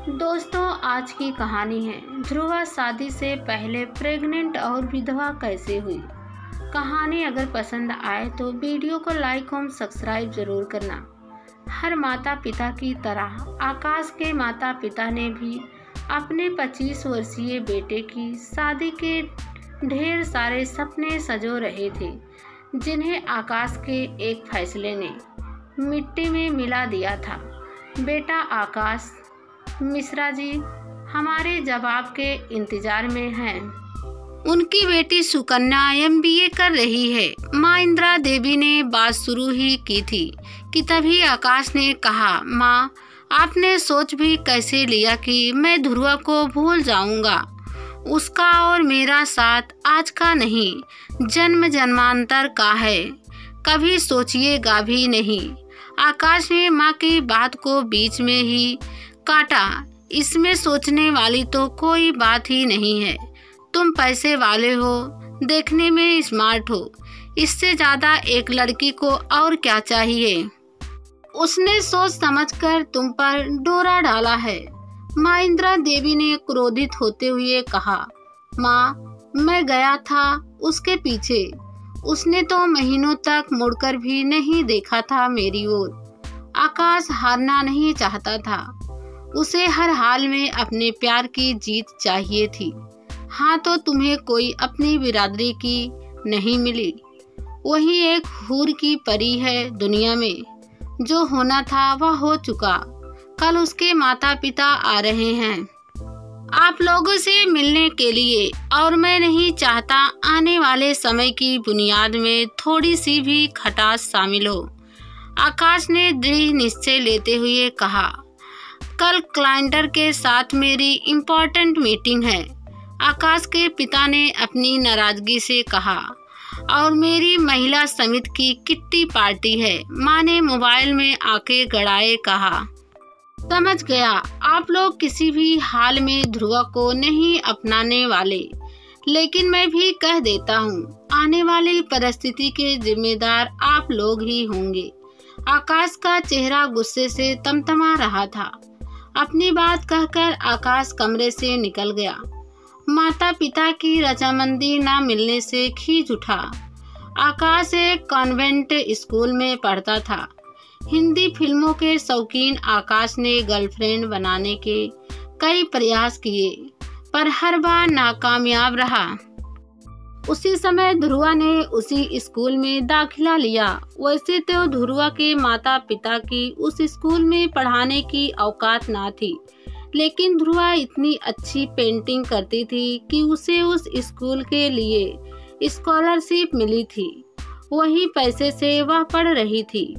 दोस्तों, आज की कहानी है ध्रुवा शादी से पहले प्रेग्नेंट और विधवा कैसे हुई। कहानी अगर पसंद आए तो वीडियो को लाइक और सब्सक्राइब जरूर करना। हर माता पिता की तरह आकाश के माता पिता ने भी अपने 25 वर्षीय बेटे की शादी के ढेर सारे सपने सजो रहे थे, जिन्हें आकाश के एक फैसले ने मिट्टी में मिला दिया था। बेटा आकाश, मिश्रा जी हमारे जवाब के इंतजार में हैं। उनकी बेटी सुकन्या MBA कर रही है। माँ इंदिरा देवी ने बात शुरू ही की थी कि तभी आकाश ने कहा, माँ आपने सोच भी कैसे लिया कि मैं ध्रुवा को भूल जाऊंगा। उसका और मेरा साथ आज का नहीं, जन्म जन्मांतर का है, कभी सोचिएगा भी नहीं। आकाश ने माँ की बात को बीच में ही काटा। इसमें सोचने वाली तो कोई बात ही नहीं है। तुम पैसे वाले हो, देखने में स्मार्ट हो, इससे ज़्यादा एक लड़की को और क्या चाहिए। उसने सोच समझकर तुम पर डोरा डाला है। माँ इंदिरा देवी ने क्रोधित होते हुए कहा, माँ मैं गया था उसके पीछे, उसने तो महीनों तक मुड़कर भी नहीं देखा था मेरी ओर। आकाश हारना नहीं चाहता था, उसे हर हाल में अपने प्यार की जीत चाहिए थी। हाँ तो तुम्हें कोई अपनी बिरादरी की नहीं मिली, वही एक हूर की परी है दुनिया में। जो होना था वह हो चुका। कल उसके माता पिता आ रहे हैं आप लोगों से मिलने के लिए, और मैं नहीं चाहता आने वाले समय की बुनियाद में थोड़ी सी भी खटास शामिल हो। आकाश ने दृढ़ निश्चय लेते हुए कहा, कल क्लाइंटर के साथ मेरी इम्पोर्टेंट मीटिंग है। आकाश के पिता ने अपनी नाराजगी से कहा, और मेरी महिला समिति की किट्टी पार्टी है। माँ ने मोबाइल में आके गड़ाए कहा, समझ गया, आप लोग किसी भी हाल में ध्रुवा को नहीं अपनाने वाले, लेकिन मैं भी कह देता हूँ, आने वाली परिस्थिति के जिम्मेदार आप लोग ही होंगे। आकाश का चेहरा गुस्से से तमतमा रहा था। अपनी बात कहकर आकाश कमरे से निकल गया। माता पिता की रजामंदी न मिलने से खींच उठा। आकाश एक कॉन्वेंट स्कूल में पढ़ता था। हिंदी फिल्मों के शौकीन आकाश ने गर्लफ्रेंड बनाने के कई प्रयास किए, पर हर बार नाकामयाब रहा। उसी समय ध्रुवा ने उसी स्कूल में दाखिला लिया। वैसे तो ध्रुवा के माता पिता की उस स्कूल में पढ़ाने की औकात ना थी, लेकिन ध्रुवा इतनी अच्छी पेंटिंग करती थी कि उसे उस स्कूल के लिए स्कॉलरशिप मिली थी। वही पैसे से वह पढ़ रही थी,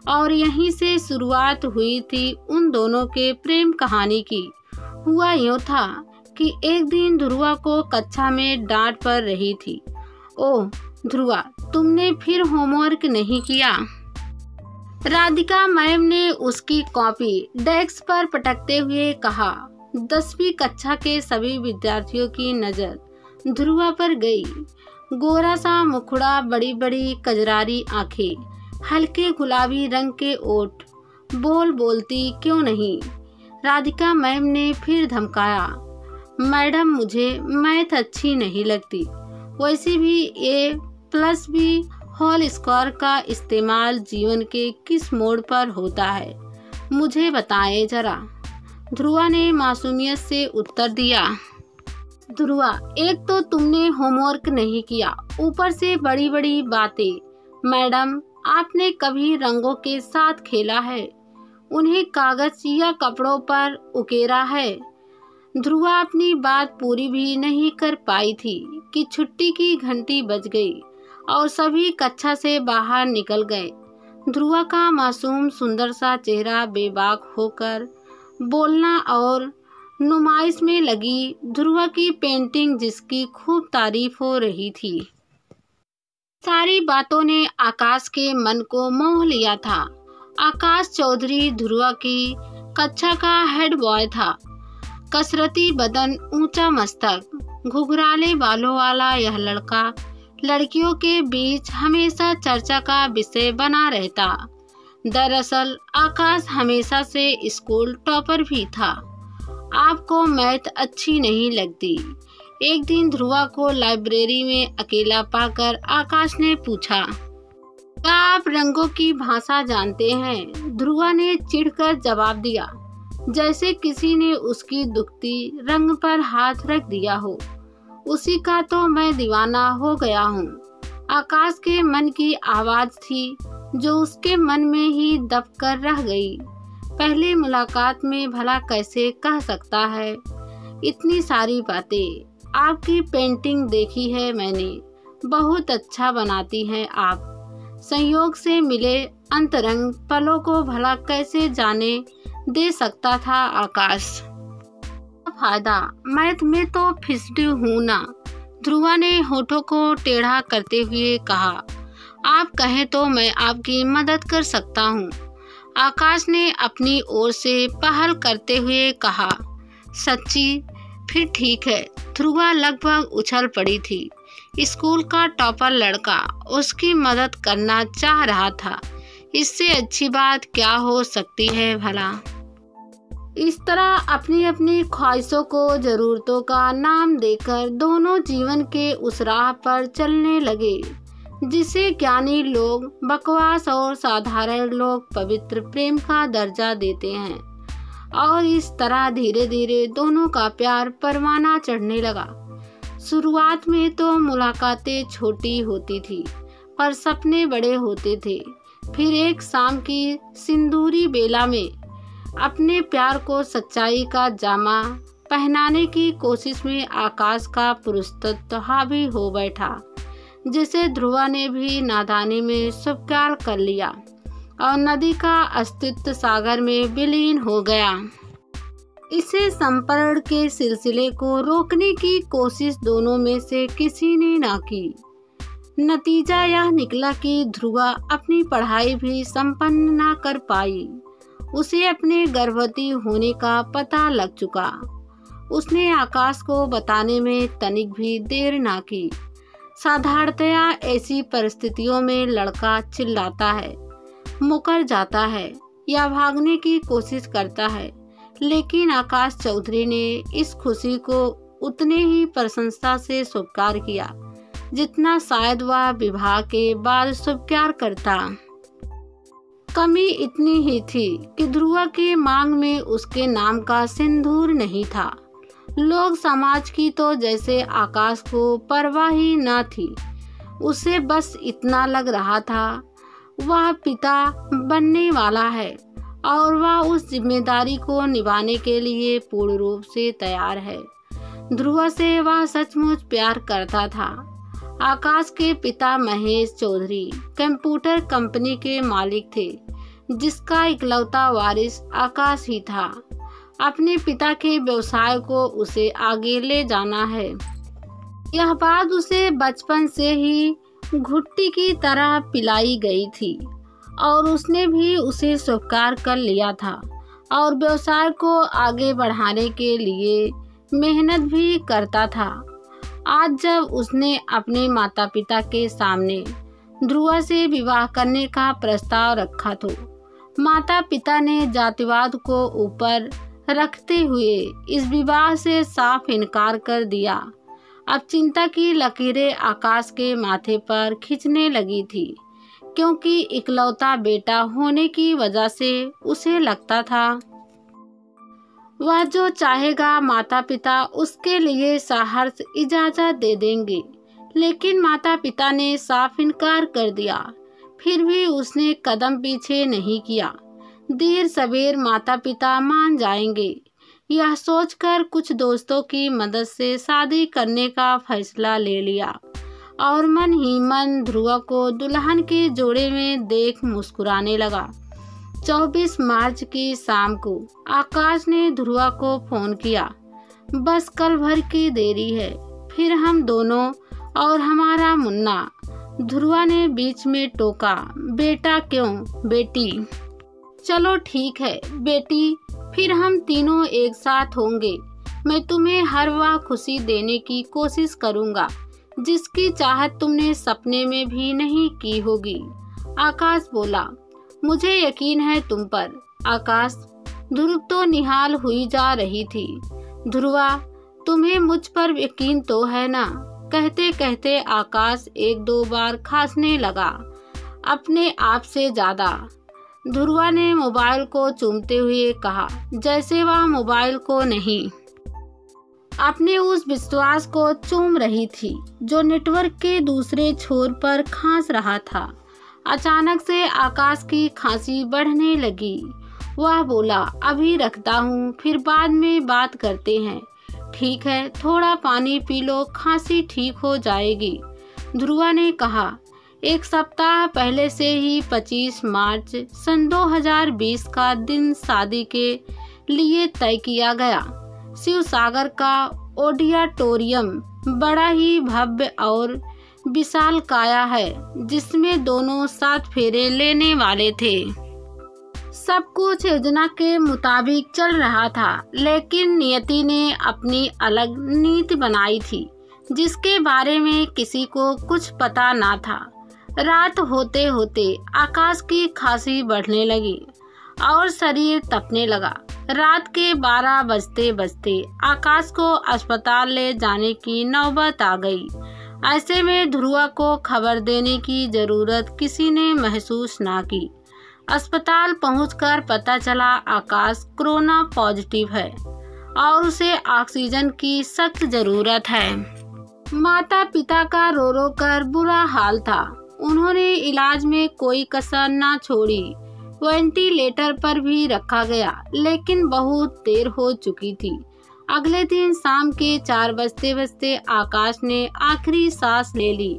और यहीं से शुरुआत हुई थी उन दोनों के प्रेम कहानी की। हुआ यूँ था कि एक दिन ध्रुवा को कक्षा में डांट पड़ रही थी। ओह ध्रुवा, तुमने फिर होमवर्क नहीं किया। राधिका मैम ने उसकी कॉपी डेस्क पर पटकते हुए कहा। 10वीं कक्षा के सभी विद्यार्थियों की नज़र ध्रुवा पर गई। गोरा सा मुखड़ा, बड़ी बड़ी कजरारी आंखें, हल्के गुलाबी रंग के ओठ, बोलती क्यों नहीं। राधिका मैम ने फिर धमकाया, मैडम मुझे मैथ अच्छी नहीं लगती, वैसे भी A+B होल स्क्वायर का इस्तेमाल जीवन के किस मोड़ पर होता है, मुझे बताएं जरा। ध्रुवा ने मासूमियत से उत्तर दिया, ध्रुवा एक तो तुमने होमवर्क नहीं किया, ऊपर से बड़ी बड़ी बातें। मैडम आपने कभी रंगों के साथ खेला है, उन्हें कागज या कपड़ों पर उकेरा है। ध्रुवा अपनी बात पूरी भी नहीं कर पाई थी कि छुट्टी की घंटी बज गई और सभी कक्षा से बाहर निकल गए। ध्रुवा का मासूम सुंदर सा चेहरा बेबाक होकर बोलना और नुमाइश में लगी ध्रुवा की पेंटिंग, जिसकी खूब तारीफ हो रही थी। सारी बातों ने आकाश के मन को मोह लिया था। आकाश चौधरी ध्रुवा की कक्षा का हेड बॉय था। कसरती बदन, ऊंचा मस्तक, घुघराले बालों वाला यह लड़का लड़कियों के बीच हमेशा चर्चा का विषय बना रहता। दरअसल आकाश हमेशा से स्कूल टॉपर भी था आपको मैथ अच्छी नहीं लगती। एक दिन ध्रुवा को लाइब्रेरी में अकेला पाकर आकाश ने पूछा, क्या आप रंगों की भाषा जानते हैं? ध्रुवा ने चिढ़कर जवाब दिया, जैसे किसी ने उसकी दुखती रंग पर हाथ रख दिया हो। उसी का तो मैं दीवाना हो गया हूँ। आकाश के मन की आवाज थी जो उसके मन में ही दब कर रह गई। पहली मुलाकात में भला कैसे कह सकता है इतनी सारी बातें। आपकी पेंटिंग देखी है मैंने, बहुत अच्छा बनाती हैं आप। संयोग से मिले अंतरंग पलों को भला कैसे जाने दे सकता था आकाश। फायदा, मैथ में तो फिसडी हूँ ना। ध्रुवा ने होठों को टेढ़ा करते हुए कहा, आप कहें तो मैं आपकी मदद कर सकता हूँ। आकाश ने अपनी ओर से पहल करते हुए कहा, सच्ची? फिर ठीक है। ध्रुवा लगभग उछल पड़ी थी। स्कूल का टॉपर लड़का उसकी मदद करना चाह रहा था। इससे अच्छी बात क्या हो सकती है भला। इस तरह अपनी अपनी ख्वाहिशों को जरूरतों का नाम देकर दोनों जीवन के उस राह पर चलने लगे जिसे ज्ञानी लोग बकवास और साधारण लोग पवित्र प्रेम का दर्जा देते हैं। और इस तरह धीरे धीरे दोनों का प्यार परवाना चढ़ने लगा। शुरुआत में तो मुलाकातें छोटी होती थी पर सपने बड़े होते थे। फिर एक शाम की सिंदूरी बेला में अपने प्यार को सच्चाई का जामा पहनाने की कोशिश में आकाश का पुरुषत्व हावी हो बैठा, जिसे ध्रुवा ने भी नादानी में स्वीकार कर लिया और नदी का अस्तित्व सागर में विलीन हो गया। इसे संपर्ण के सिलसिले को रोकने की कोशिश दोनों में से किसी ने ना की। नतीजा यह निकला कि ध्रुवा अपनी पढ़ाई भी संपन्न ना कर पाई। उसे अपने गर्भवती होने का पता लग चुका। उसने आकाश को बताने में तनिक भी देर ना की। साधारणतया ऐसी परिस्थितियों में लड़का चिल्लाता है, मुकर जाता है या भागने की कोशिश करता है, लेकिन आकाश चौधरी ने इस खुशी को उतने ही प्रशंसा से स्वीकार किया जितना शायद वह विवाह के बाद स्वीकार करता। कमी इतनी ही थी कि ध्रुवा के मांग में उसके नाम का सिंदूर नहीं था। लोग समाज की तो जैसे आकाश को परवाह ही न थी। उसे बस इतना लग रहा था वह पिता बनने वाला है और वह उस जिम्मेदारी को निभाने के लिए पूर्ण रूप से तैयार है। ध्रुवा से वह सचमुच प्यार करता था। आकाश के पिता महेश चौधरी कंप्यूटर कंपनी के मालिक थे, जिसका इकलौता वारिस आकाश ही था। अपने पिता के व्यवसाय को उसे आगे ले जाना है। यह बात उसे बचपन से ही घुट्टी की तरह पिलाई गई थी और उसने भी उसे स्वीकार कर लिया था और व्यवसाय को आगे बढ़ाने के लिए मेहनत भी करता था। आज जब उसने अपने माता पिता के सामने ध्रुवा से विवाह करने का प्रस्ताव रखा तो माता पिता ने जातिवाद को ऊपर रखते हुए इस विवाह से साफ इनकार कर दिया। अब चिंता की लकीरें आकाश के माथे पर खींचने लगी थी, क्योंकि इकलौता बेटा होने की वजह से उसे लगता था वह जो चाहेगा माता पिता उसके लिए सहर्ष इजाजत दे देंगे। लेकिन माता पिता ने साफ इनकार कर दिया। फिर भी उसने कदम पीछे नहीं किया। देर सवेर माता पिता मान जाएंगे, यह सोचकर कुछ दोस्तों की मदद से शादी करने का फैसला ले लिया और मन ही मन ध्रुवा को दुल्हन के जोड़े में देख मुस्कुराने लगा। 24 मार्च की शाम को आकाश ने ध्रुवा को फोन किया। बस कल भर की देरी है, फिर हम दोनों और हमारा मुन्ना। ध्रुवा ने बीच में टोका, बेटा क्यों बेटी? चलो ठीक है बेटी, फिर हम तीनों एक साथ होंगे। मैं तुम्हें हर वह खुशी देने की कोशिश करूंगा जिसकी चाहत तुमने सपने में भी नहीं की होगी। आकाश बोला, मुझे यकीन है तुम पर। आकाश, ध्रुव तो निहाल हुई जा रही थी। ध्रुवा, तुम्हें मुझ पर यकीन तो है ना? कहते कहते आकाश एक दो बार खांसने लगा, अपने आप से ज्यादा। ध्रुवा ने मोबाइल को चूमते हुए कहा, जैसे वह मोबाइल को नहीं, अपने उस विश्वास को चूम रही थी जो नेटवर्क के दूसरे छोर पर खांस रहा था। अचानक से आकाश की खांसी बढ़ने लगी। वह बोला, अभी रखता हूँ, फिर बाद में बात करते हैं। ठीक है, थोड़ा पानी पी लो, खांसी ठीक हो जाएगी, ध्रुवा ने कहा। एक सप्ताह पहले से ही 25 मार्च सन 2020 का दिन शादी के लिए तय किया गया। शिव सागर का ऑडिटोरियम बड़ा ही भव्य और विशाल काया है, जिसमें दोनों 7 फेरे लेने वाले थे। सब कुछ योजना के मुताबिक चल रहा था, लेकिन नियति ने अपनी अलग नीति बनाई थी, जिसके बारे में किसी को कुछ पता ना था। रात होते होते आकाश की खांसी बढ़ने लगी और शरीर तपने लगा। रात के 12 बजते बजते आकाश को अस्पताल ले जाने की नौबत आ गई। ऐसे में ध्रुवा को खबर देने की जरूरत किसी ने महसूस ना की। अस्पताल पहुंचकर पता चला आकाश कोरोना पॉजिटिव है और उसे ऑक्सीजन की सख्त जरूरत है। माता पिता का रो रो कर बुरा हाल था। उन्होंने इलाज में कोई कसर ना छोड़ी। वेंटिलेटर पर भी रखा गया, लेकिन बहुत देर हो चुकी थी। अगले दिन शाम के 4 बजते बजते आकाश ने आखिरी सांस ले ली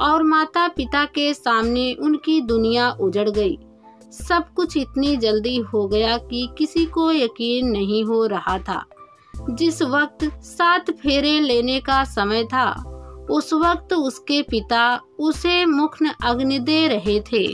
और माता पिता के सामने उनकी दुनिया उजड़ गई। सब कुछ इतनी जल्दी हो गया कि किसी को यकीन नहीं हो रहा था। जिस वक्त 7 फेरे लेने का समय था, उस वक्त उसके पिता उसे मुख्य अग्नि दे रहे थे।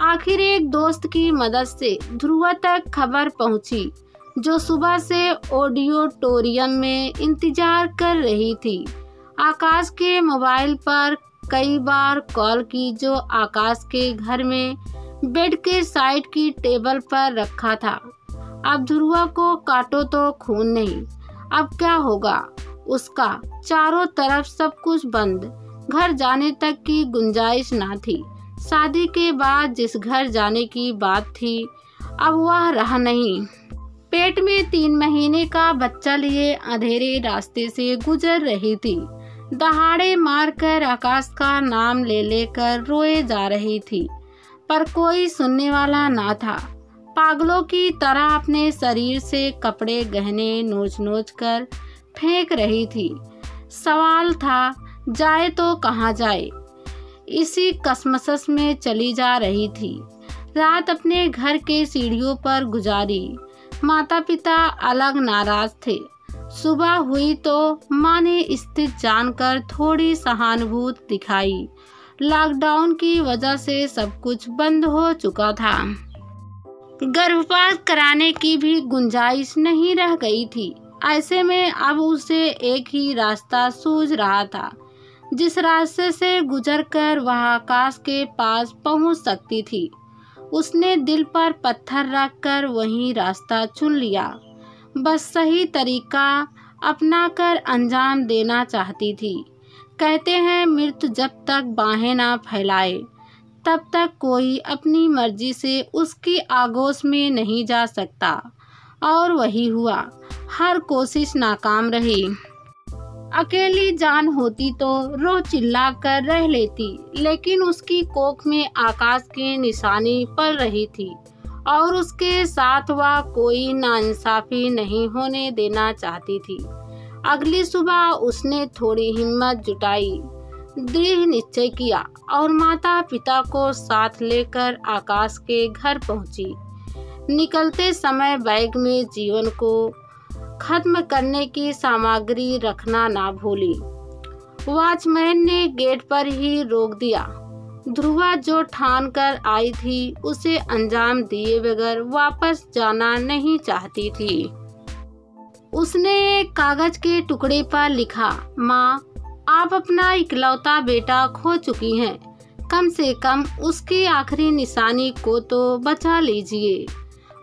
आखिर एक दोस्त की मदद से ध्रुवा तक खबर पहुंची, जो सुबह से ऑडिटोरियम में इंतजार कर रही थी। आकाश के मोबाइल पर कई बार कॉल की, जो आकाश के घर में बेड के साइड की टेबल पर रखा था। अब ध्रुवा को काटो तो खून नहीं, अब क्या होगा उसका? चारों तरफ सब कुछ बंद, घर जाने तक की गुंजाइश ना थी। शादी के बाद जिस घर जाने की बात थी, अब वह रहा नहीं। पेट में 3 महीने का बच्चा लिए अंधेरे रास्ते से गुजर रही थी। दहाड़े मारकर आकाश का नाम ले लेकर रोए जा रही थी, पर कोई सुनने वाला ना था। पागलों की तरह अपने शरीर से कपड़े गहने नोच नोच कर फेंक रही थी। सवाल था, जाए तो कहाँ जाए? इसी कसमसस में चली जा रही थी। रात अपने घर के सीढ़ियों पर गुजारी। माता पिता अलग नाराज थे। सुबह हुई तो माँ ने स्थिति जानकर थोड़ी सहानुभूति दिखाई। लॉकडाउन की वजह से सब कुछ बंद हो चुका था। गर्भपात कराने की भी गुंजाइश नहीं रह गई थी। ऐसे में अब उसे एक ही रास्ता सूझ रहा था, जिस रास्ते से गुजरकर वह आकाश के पास पहुंच सकती थी। उसने दिल पर पत्थर रखकर वही रास्ता चुन लिया। बस सही तरीका अपनाकर अंजाम देना चाहती थी। कहते हैं, मृत्यु जब तक बाहें ना फैलाए, तब तक कोई अपनी मर्जी से उसकी आगोश में नहीं जा सकता। और वही हुआ। हर कोशिश नाकाम रही। अकेली जान होती तो रो चिल्ला कर रह लेती, लेकिन उसकी कोख में आकाश की निशानी पल रही थी और उसके साथ वह कोई नाइंसाफी नहीं होने देना चाहती थी। अगली सुबह उसने थोड़ी हिम्मत जुटाई, दृढ़ निश्चय किया और माता पिता को साथ लेकर आकाश के घर पहुंची। निकलते समय बैग में जीवन को खत्म करने की सामग्री रखना ना भूली। वॉचमैन ने गेट पर ही रोक दिया। ध्रुवा जो ठान कर आई थी, उसे अंजाम दिए बगैर वापस जाना नहीं चाहती थी। उसने एक कागज के टुकड़े पर लिखा, माँ, आप अपना इकलौता बेटा खो चुकी हैं। कम से कम उसकी आखिरी निशानी को तो बचा लीजिए।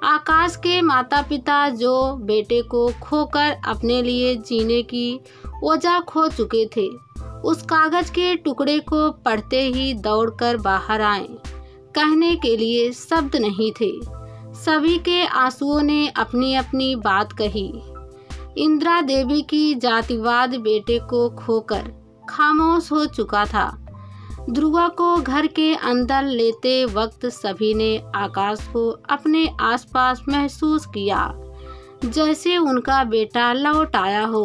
आकाश के माता पिता जो बेटे को खोकर अपने लिए जीने की वजह खो चुके थे, उस कागज के टुकड़े को पढ़ते ही दौड़कर बाहर आए। कहने के लिए शब्द नहीं थे। सभी के आंसुओं ने अपनी अपनी बात कही। इंदिरा देवी की जातिवाद बेटे को खोकर खामोश हो चुका था। ध्रुवा को घर के अंदर लेते वक्त सभी ने आकाश को अपने आसपास महसूस किया, जैसे उनका बेटा लौट आया हो।